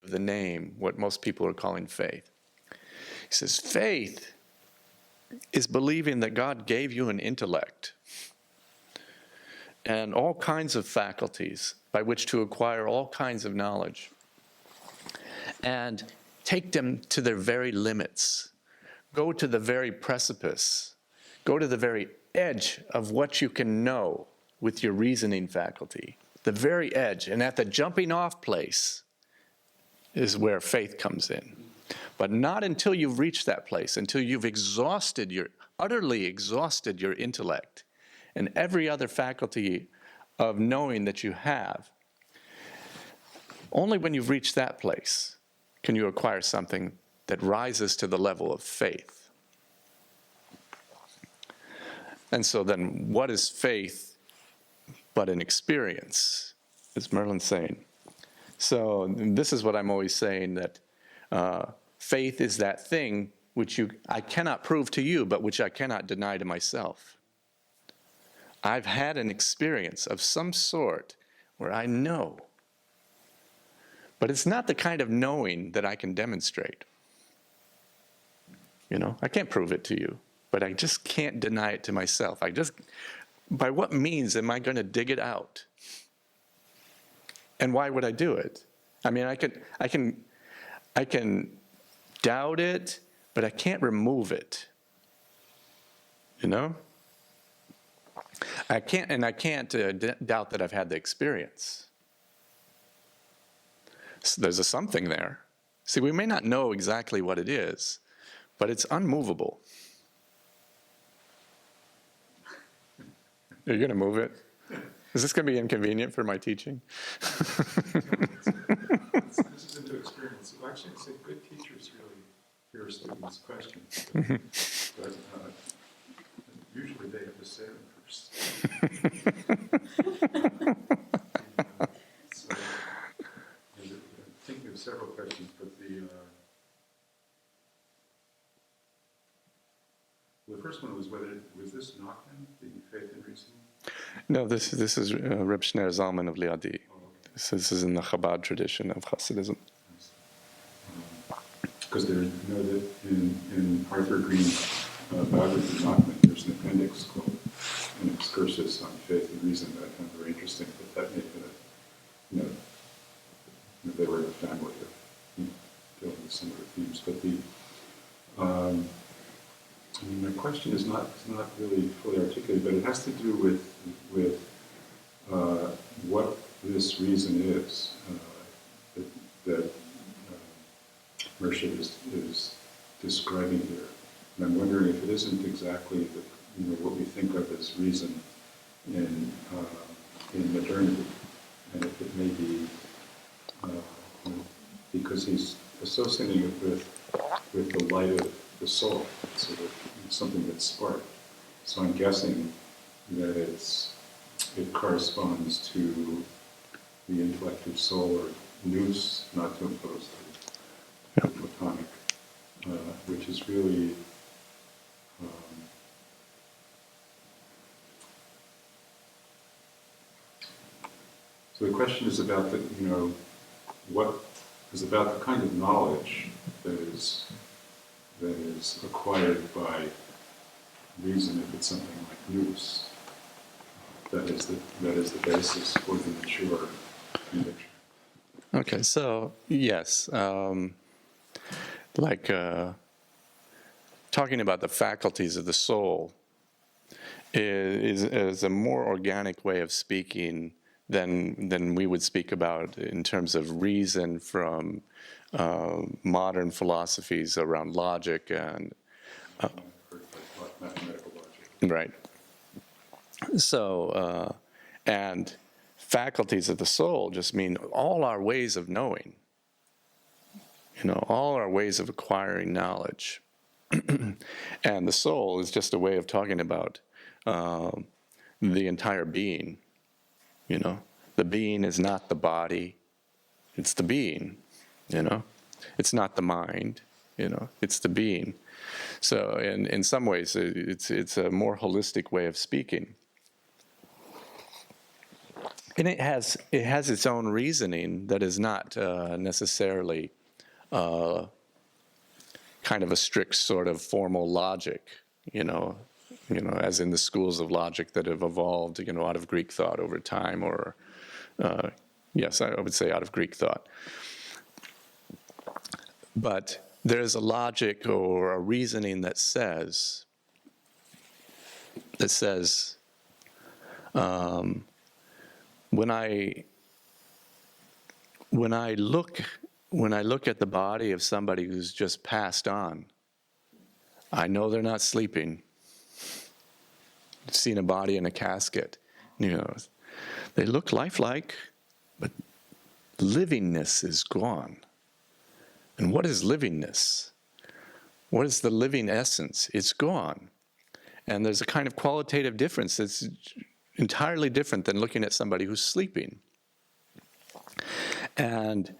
the name, what most people are calling faith. He says, faith is believing that God gave you an intellect and all kinds of faculties by which to acquire all kinds of knowledge and take them to their very limits, go to the very precipice, go to the very edge of what you can know with your reasoning faculty, the very edge. And at the jumping off place is where faith comes in. But not until you've reached that place, until you've utterly exhausted your intellect and every other faculty of knowing that you have. Only when you've reached that place can you acquire something that rises to the level of faith. And so then what is faith but an experience, as Merlin's saying? So this is what I'm always saying, that faith is that thing which I cannot prove to you, but which I cannot deny to myself. I've had an experience of some sort where I know, but it's not the kind of knowing that I can demonstrate. I can't prove it to you, but I just can't deny it to myself. By what means am I going to dig it out? And why would I do it? I mean, I can doubt it, but I can't remove it. I can't doubt that I've had the experience. So there's a something there. See, we may not know exactly what it is, but it's unmovable. Are you going to move it? Is this going to be inconvenient for my teaching? This is into experience. Well, actually, it's good teachers really hear students' questions. But usually they have to say them first. So, I'm thinking of several questions, but the first one was was this Nachman, the faith and reason? No, this is Reb Shner Zalman of Liadi. Oh, okay. This is in the Chabad tradition of Hasidism. Because there, that in Arthur Green's biography of Nachman, there's an appendix called an excursus on faith and reason that I found very interesting. But that may have been they were in a family of dealing with similar themes. But my question is not really fully articulated, but it has to do with what this reason is that Moshe is describing here. And I'm wondering if it isn't exactly what we think of as reason in modernity, and if it may be because he's associating it with the light of the soul, sort of something that's sparked. So I'm guessing that it corresponds to the intellective soul, or nous, not to impose the Platonic, which is really so the question is about what is about the kind of knowledge that is acquired by reason, if it's something like nous, that is the basis for the mature conviction. Okay, so yes, talking about the faculties of the soul is a more organic way of speaking than we would speak about in terms of reason from modern philosophies around logic and mathematical logic. right. So and faculties of the soul just mean all our ways of knowing, all our ways of acquiring knowledge. And the soul is just a way of talking about the entire being. The being is not the body, it's the being, It's not the mind, it's the being. So in some ways, it's a more holistic way of speaking. And it has its own reasoning that is not necessarily kind of a strict sort of formal logic, as in the schools of logic that have evolved, out of Greek thought over time, or yes, I would say out of Greek thought. But there's a logic or a reasoning that says, when I look at the body of somebody who's just passed on, I know they're not sleeping. I've seen a body in a casket, they look lifelike, but livingness is gone. And what is livingness? What is the living essence? It's gone. And there's a kind of qualitative difference that's entirely different than looking at somebody who's sleeping. And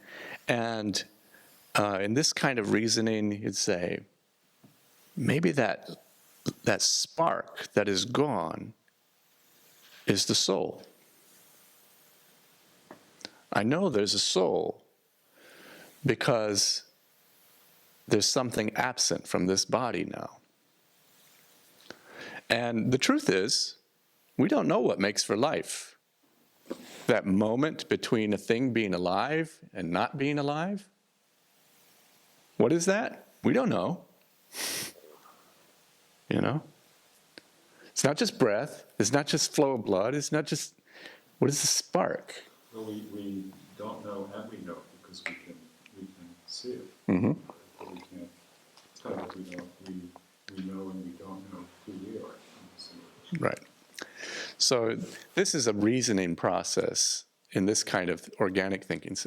in this kind of reasoning, you'd say, maybe that spark that is gone is the soul. I know there's a soul because there's something absent from this body now. And the truth is, we don't know what makes for life. That moment between a thing being alive and not being alive. What is that? We don't know. It's not just breath. It's not just flow of blood. It's not just, what is the spark? Well, we don't know, and we know because we can see it. Mm-hmm. But we can't. It's kind of like we know and we don't know who we are. Right. So this is a reasoning process in this kind of organic thinking.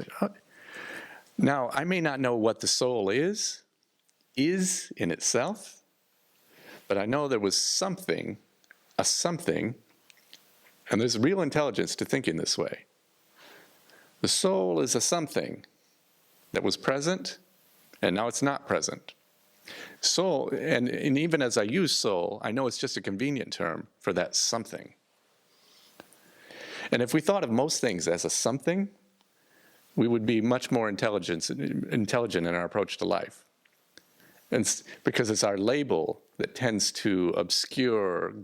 Now, I may not know what the soul is in itself, but I know there was something, and there's real intelligence to thinking this way. The soul is a something that was present, and now it's not present. Soul, and even as I use soul, I know it's just a convenient term for that something. And if we thought of most things as a something, we would be much more intelligent in our approach to life. And because it's our label that tends to obscure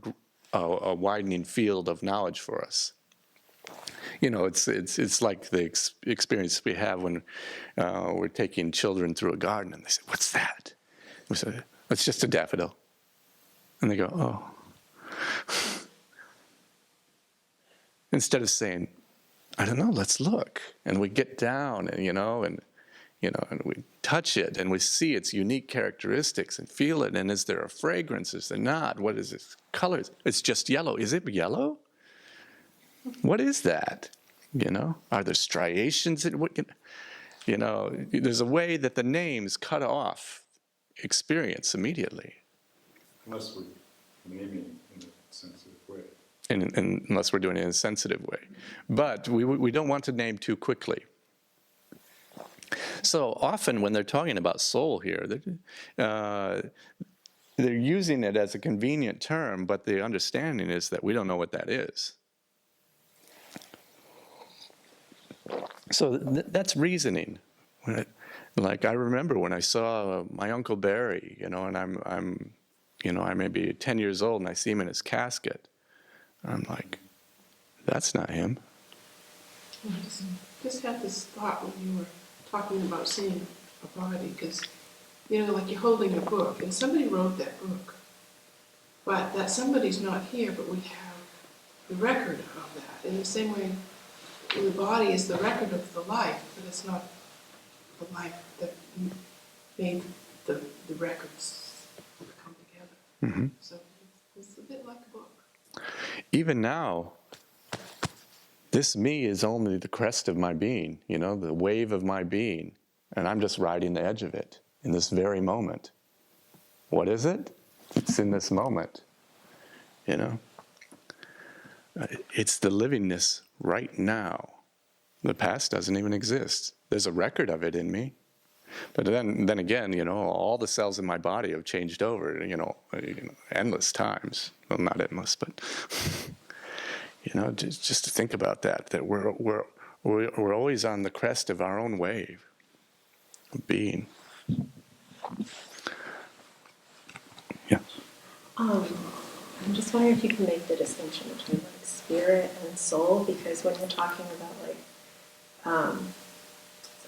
a widening field of knowledge for us. It's like the experience we have when we're taking children through a garden and they say, "What's that?" We say, "It's just a daffodil." And they go, "Oh." Instead of saying, "I don't know, let's look." And we get down and we touch it and we see its unique characteristics and feel it. And is there a fragrance? Is there not? What is its colors? It's just yellow. Is it yellow? What is that? Are there striations? There's a way that the names cut off experience immediately. Unless we're naming in a sensitive way. And unless we're doing it in a sensitive way. But we don't want to name too quickly. So often when they're talking about soul here, they're using it as a convenient term, but the understanding is that we don't know what that is. So that's reasoning. Like I remember when I saw my Uncle Barry, and I may be 10 years old and I see him in his casket. I'm like, that's not him. I just had this thought when you were talking about seeing a body, because, like you're holding a book, and somebody wrote that book, but that somebody's not here, but we have the record of that. In the same way, the body is the record of the life, but it's not the life that made the records come together. Mm-hmm. So it's a bit like a book. Even now, this me is only the crest of my being, the wave of my being, and I'm just riding the edge of it in this very moment. What is it? It's in this moment, It's the livingness right now. The past doesn't even exist. There's a record of it in me. But then again, all the cells in my body have changed over, endless times. Well, not endless, but, Just to think about that we're always on the crest of our own wave of being. Yeah. I'm just wondering if you can make the distinction between like spirit and soul, because when you're talking about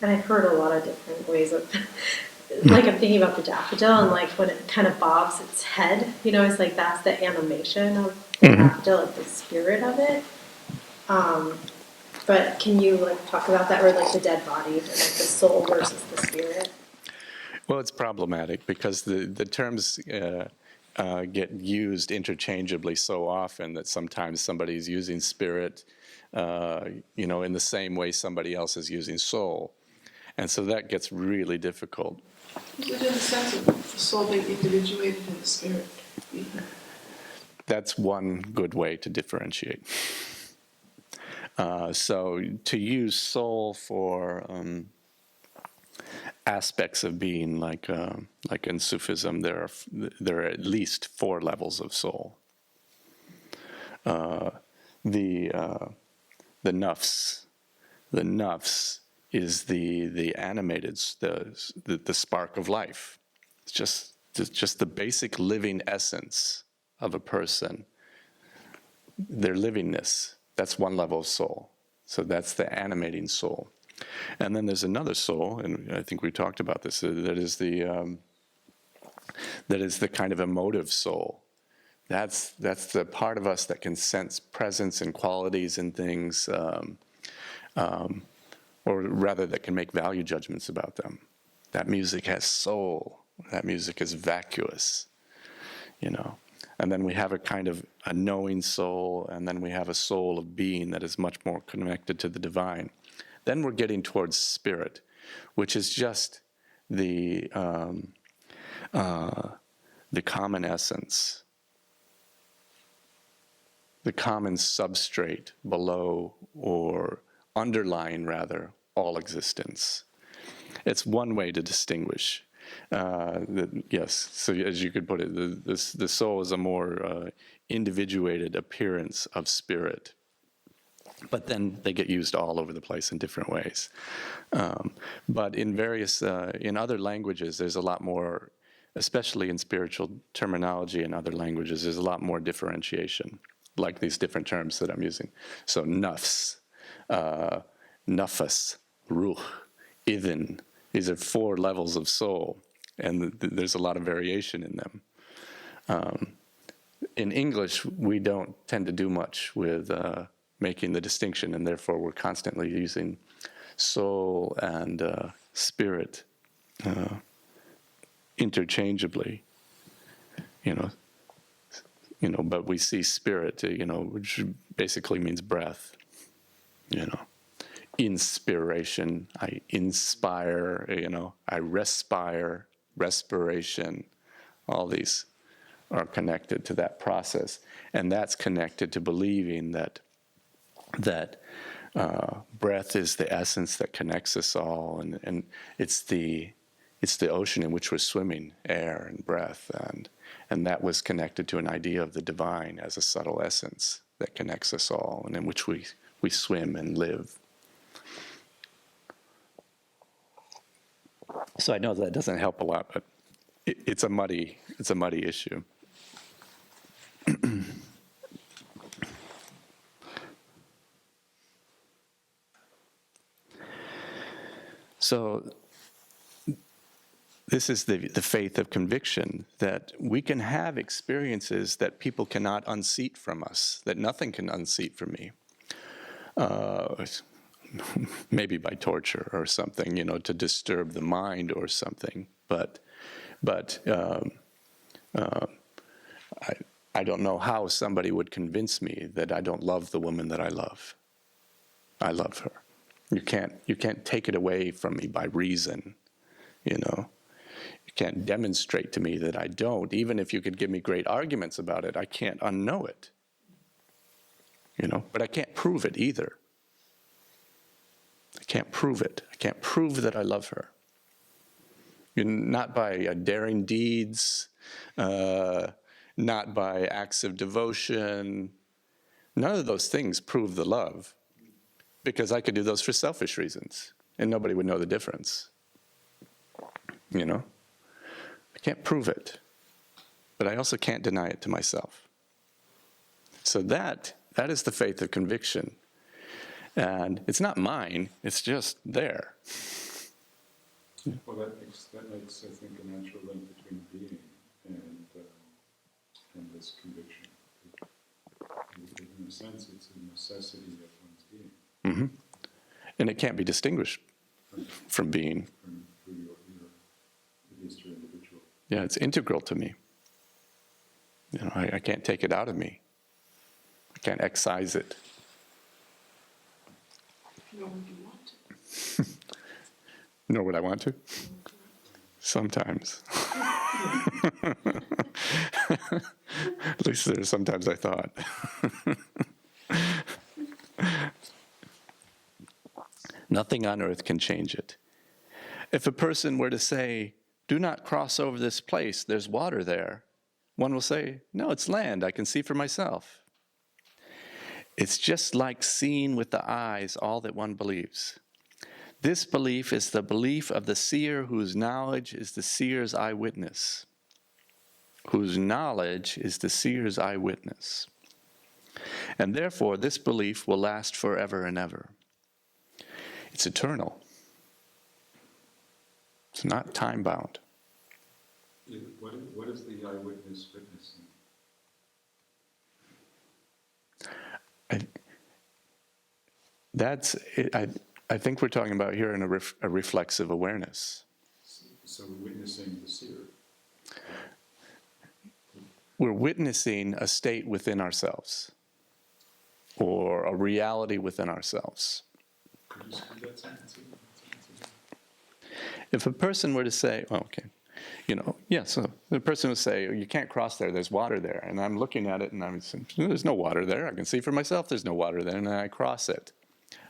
and I've heard a lot of different ways of, like I'm thinking about the daffodil and like when it kind of bobs its head, it's like that's the animation of the daffodil, like the spirit of it. But can you like talk about that, or like the dead body, and like the soul versus the spirit? Well, it's problematic because the terms get used interchangeably so often that sometimes somebody's using spirit, in the same way somebody else is using soul. And so that gets really difficult. Is it in the sense of the soul being individuated in the spirit? That's one good way to differentiate. So to use soul for aspects of being, like in Sufism, there are at least 4 levels of soul. The nafs is the animated, the spark of life. It's just the basic living essence of a person, their livingness. That's one level of soul. So that's the animating soul. And then there's another soul, and I think we talked about this, that is the kind of emotive soul. That's the part of us that can sense presence and qualities in things, or rather that can make value judgments about them. That music has soul. That music is vacuous, And then we have a kind of a knowing soul, and then we have a soul of being that is much more connected to the divine. Then we're getting towards spirit, which is just the common essence, the common substrate below, or underlying rather, all existence. It's one way to distinguish. Yes, so as you could put it, the soul is a more individuated appearance of spirit. But then they get used all over the place in different ways. But in in other languages, there's a lot more, especially in spiritual terminology in other languages, there's a lot more differentiation, like these different terms that I'm using. So nafs, nafas, ruh, idhin. These are 4 levels of soul, and there's a lot of variation in them. In English, we don't tend to do much with making the distinction, and therefore we're constantly using soul and spirit interchangeably, but we see spirit, which basically means breath, Inspiration, I inspire, I respire, respiration, all these are connected to that process. And that's connected to believing that breath is the essence that connects us all, and it's the ocean in which we're swimming, air and breath, and that was connected to an idea of the divine as a subtle essence that connects us all, and in which we swim and live. So I know that doesn't help a lot, but it's a muddy issue. So this is the faith of conviction, that we can have experiences that people cannot unseat from us, that nothing can unseat from me. Maybe by torture or something, to disturb the mind or something. But I don't know how somebody would convince me that I don't love the woman that I love. I love her. You can't take it away from me by reason, You can't demonstrate to me that I don't. Even if you could give me great arguments about it, I can't unknow it. But I can't prove it either. I can't prove it. I can't prove that I love her. Not by daring deeds, not by acts of devotion, None of those things prove the love, because I could do those for selfish reasons, and nobody would know the difference. You know? I can't prove it, but I also can't deny it to myself. So that is the faith of conviction. And it's not mine, it's just there. Well, that makes, I think, a natural link between being and this conviction. In a sense, it's a necessity of one's being. Mm-hmm. And it can't be distinguished from being. From who you are, at least your individual. Yeah, it's integral to me. You know, I can't take it out of me. I can't excise it. Nor would you want to. Nor would I want to. Sometimes. At least there's sometimes I thought. Nothing on earth can change it. If a person were to say, do not cross over this place, there's water there, one will say, no, it's land, I can see for myself. It's just like seeing with the eyes all that one believes. This belief is the belief of the seer whose knowledge is the seer's eyewitness. Whose knowledge is the seer's eyewitness. And therefore, this belief will last forever and ever. It's eternal. It's not time-bound. What is the eyewitness witnessing? I think we're talking about here in a reflexive awareness. So witnessing the seer. We're witnessing a state within ourselves, or a reality within ourselves. Could you speak that sentence again? If a person were to say, oh, okay, you know, yeah, so the person would say, you can't cross there, there's water there. And I'm looking at it and I'm saying, there's no water there. I can see for myself there's no water there, and then I cross it.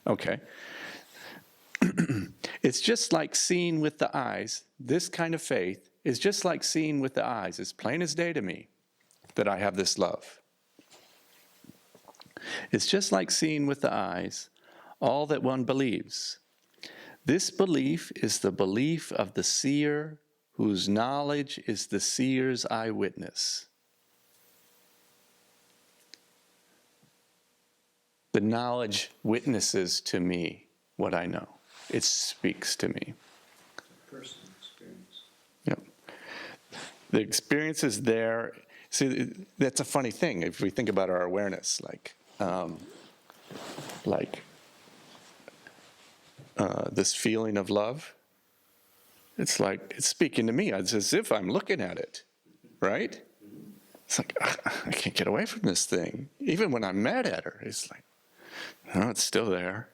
Okay. It's just like seeing with the eyes. This kind of faith is just like seeing with the eyes. It's plain as day to me that I have this love. It's just like seeing with the eyes all that one believes. This belief is the belief of the seer whose knowledge is the seer's eyewitness. The knowledge witnesses to me what I know. It speaks to me. Personal experience. Yep. The experience is there. See, that's a funny thing if we think about our awareness, this feeling of love. It's like, it's speaking to me. It's as if I'm looking at it, right? It's like, I can't get away from this thing. Even when I'm mad at her, it's like, no, it's still there.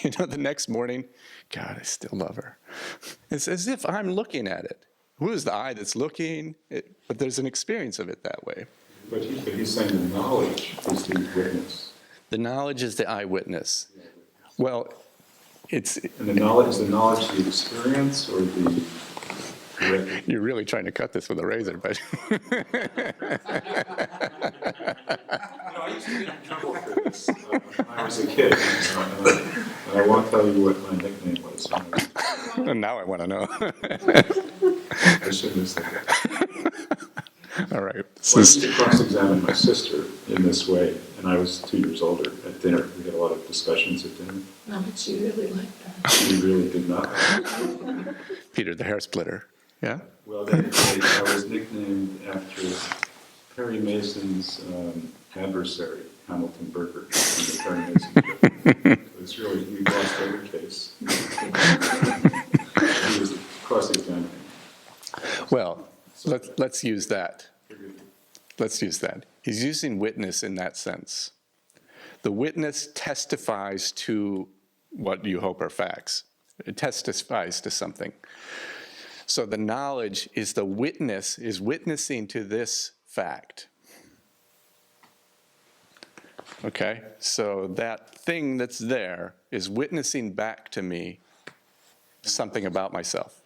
You know, the next morning, God, I still love her. It's as if I'm looking at it. Who is the eye that's looking? But there's an experience of it that way. But he's saying the knowledge is the witness. The knowledge is the eyewitness. Well, it's... And the knowledge the experience or the... You're really trying to cut this with a razor, but... I used to get in trouble for this when I was a kid, and I won't tell you what my nickname was. And now I want to know. I shouldn't have said that. All right. Well, I used to cross-examine my sister in this way, and I was 2 years older at dinner. We had a lot of discussions at dinner. No, but she really liked that. She really did not. Peter the hair splitter. Yeah? Well, I was nicknamed after Perry Mason's adversary, Hamilton Berger, in the Perry Mason book. It's really, we lost every case. He was cross-examining. Well, let's use that. Let's use that. He's using witness in that sense. The witness testifies to what you hope are facts. It testifies to something. So the knowledge is the witness, is witnessing to this fact. Okay? So that thing that's there is witnessing back to me something about myself.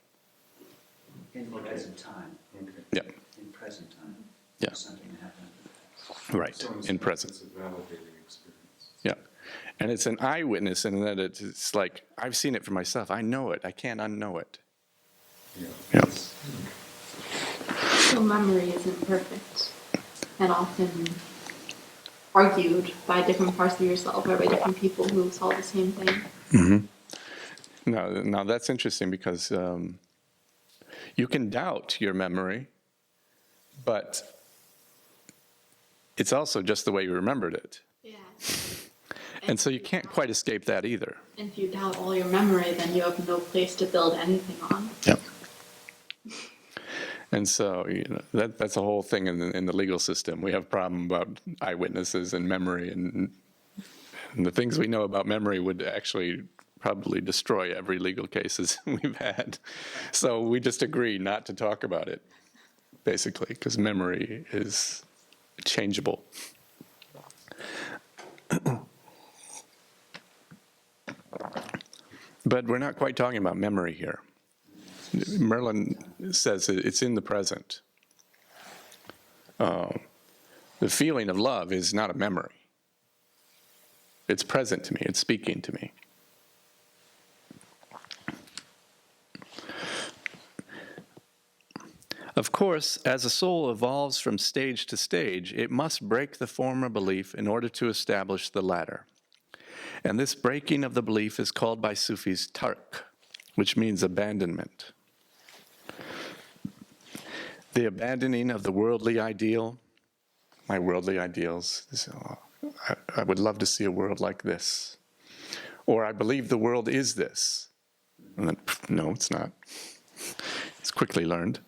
In present time. Okay. Yeah. In present time. Yeah. Something happened in the past. Right, So in sense, present. it's a validating experience. Yeah. And it's an eyewitness in that it's like, I've seen it for myself. I know it. I can't unknow it. Yeah. Yeah. It's- So memory isn't perfect and often argued by different parts of yourself or by different people who saw the same thing. Now that's interesting because you can doubt your memory, but it's also just the way you remembered it. Yeah. And so you can't quite escape that either. And if you doubt all your memory, then you have no place to build anything on. Yep. And so, that's a whole thing in the legal system. We have a problem about eyewitnesses and memory, and the things we know about memory would actually probably destroy every legal cases we've had. So we just agree not to talk about it, basically, because memory is changeable. But we're not quite talking about memory here. Merlin says it's in the present. The feeling of love is not a memory. It's present to me. It's speaking to me. Of course, as a soul evolves from stage to stage, it must break the former belief in order to establish the latter. And this breaking of the belief is called by Sufis tark, which means abandonment. The abandoning of the worldly ideal, my worldly ideals, I would love to see a world like this. Or I believe the world is this. And then, no, it's not. It's quickly learned.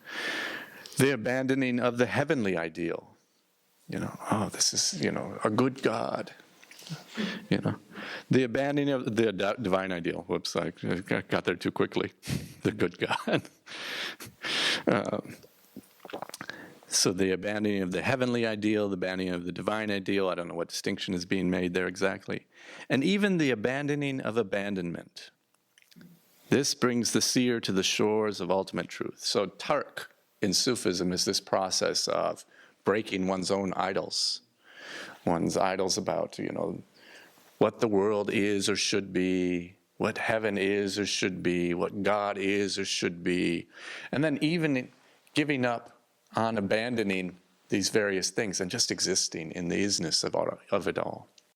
The abandoning of the heavenly ideal. This is, a good God. The abandoning of the divine ideal. Whoops, I got there too quickly. The good God. So the abandoning of the heavenly ideal, the abandoning of the divine ideal, I don't know what distinction is being made there exactly. And even the abandoning of abandonment. This brings the seer to the shores of ultimate truth. So tark in Sufism is this process of breaking one's own idols. One's idols about, what the world is or should be, what heaven is or should be, what God is or should be. And then even giving up on abandoning these various things and just existing in the isness of it all.